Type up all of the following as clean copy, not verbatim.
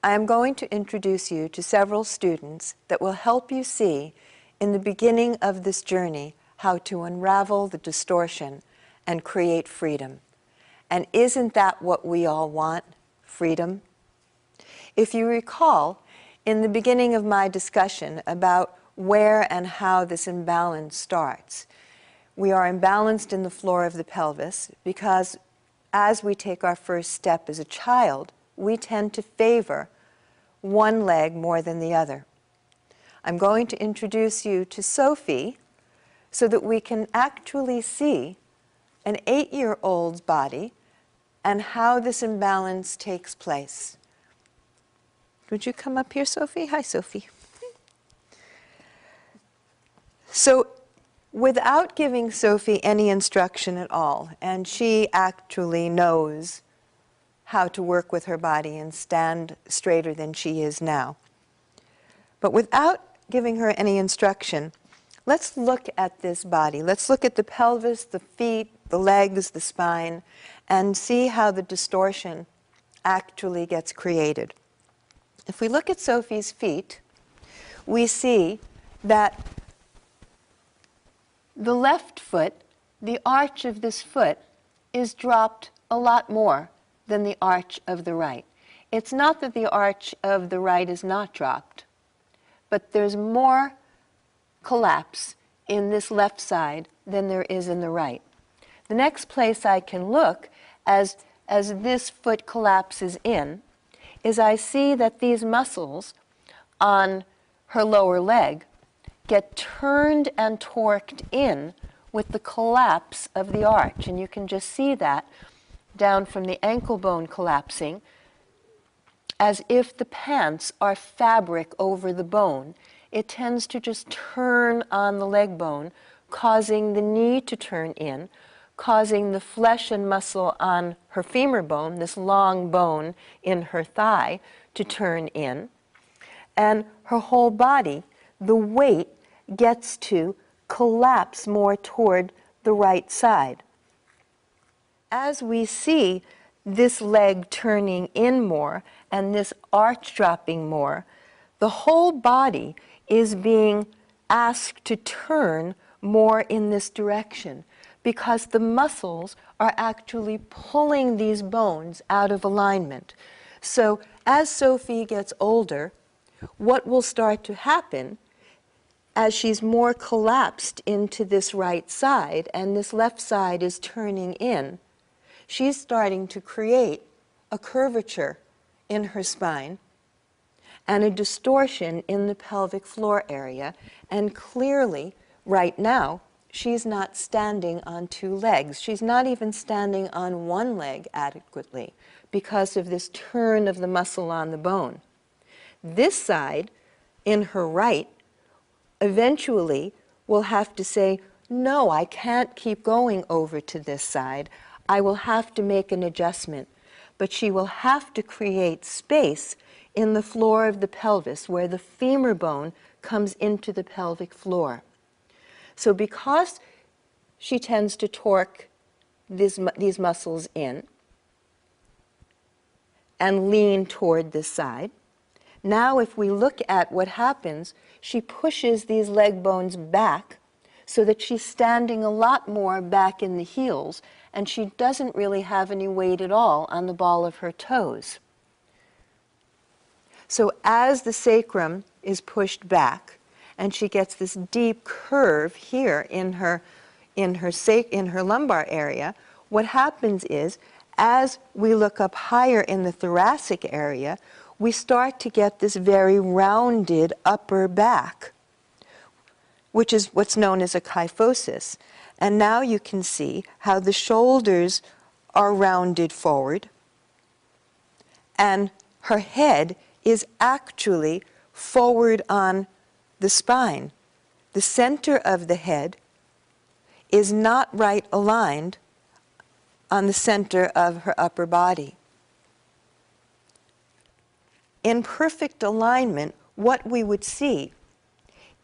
I am going to introduce you to several students that will help you see in the beginning of this journey how to unravel the distortion and create freedom. And isn't that what we all want? Freedom? If you recall, in the beginning of my discussion about where and how this imbalance starts, we are imbalanced in the floor of the pelvis because as we take our first step as a child, we tend to favor one leg more than the other. I'm going to introduce you to Sophie so that we can actually see an 8-year-old's body and how this imbalance takes place. Would you come up here, Sophie? Hi, Sophie. So, without giving Sophie any instruction at all, and she actually knows how to work with her body and stand straighter than she is now. But without giving her any instruction, let's look at this body. Let's look at the pelvis, the feet, the legs, the spine, and see how the distortion actually gets created. If we look at Sophie's feet, we see that the left foot, the arch of this foot, is dropped a lot more than the arch of the right. It's not that the arch of the right is not dropped, but there's more collapse in this left side than there is in the right. The next place I can look as this foot collapses in is I see that these muscles on her lower leg get turned and torqued in with the collapse of the arch. And you can just see that down from the ankle bone collapsing as if the pants are fabric over the bone. It tends to just turn on the leg bone, causing the knee to turn in, causing the flesh and muscle on her femur bone, this long bone in her thigh, to turn in. And her whole body, the weight gets to collapse more toward the right side. As we see this leg turning in more and this arch dropping more, the whole body is being asked to turn more in this direction because the muscles are actually pulling these bones out of alignment. So as Sophie gets older, what will start to happen as she's more collapsed into this right side and this left side is turning in, she's starting to create a curvature in her spine and a distortion in the pelvic floor area. And clearly, right now, she's not standing on two legs. She's not even standing on one leg adequately because of this turn of the muscle on the bone. This side, in her right, eventually will have to say, no, I can't keep going over to this side. I will have to make an adjustment. But she will have to create space in the floor of the pelvis where the femur bone comes into the pelvic floor. So because she tends to torque these muscles in and lean toward this side, now if we look at what happens, she pushes these leg bones back so that she's standing a lot more back in the heels, and she doesn't really have any weight at all on the ball of her toes. So as the sacrum is pushed back, and she gets this deep curve here in her lumbar area, what happens is, as we look up higher in the thoracic area, we start to get this very rounded upper back, which is what's known as a kyphosis. And now you can see how the shoulders are rounded forward, and her head is actually forward on the spine. The center of the head is not right aligned on the center of her upper body. In perfect alignment, what we would see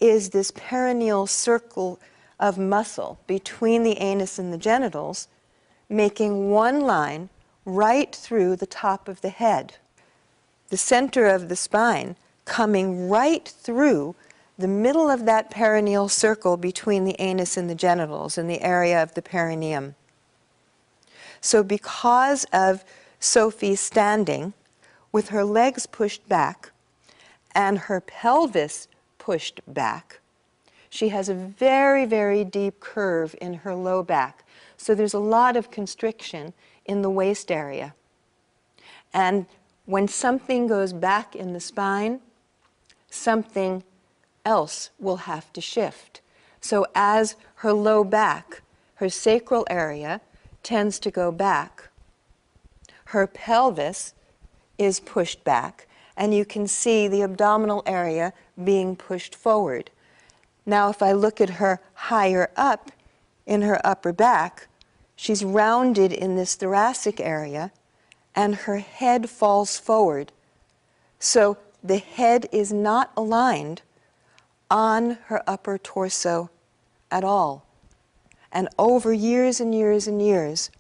is this perineal circle of muscle between the anus and the genitals, making one line right through the top of the head. the center of the spine, coming right through the middle of that perineal circle between the anus and the genitals in the area of the perineum. So because of Sophie standing with her legs pushed back and her pelvis pushed back, she has a very, very deep curve in her low back. So there's a lot of constriction in the waist area. And when something goes back in the spine, something else will have to shift. So as her low back, her sacral area tends to go back, her pelvis is pushed back, and you can see the abdominal area being pushed forward. Now, if I look at her higher up in her upper back, she's rounded in this thoracic area, and her head falls forward. So the head is not aligned on her upper torso at all. And over years and years and years,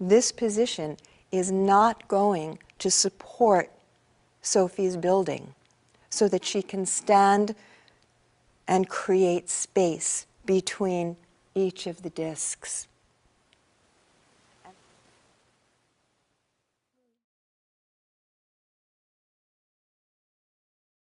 this position is not going to support Sophie's building so that she can stand and create space between each of the discs.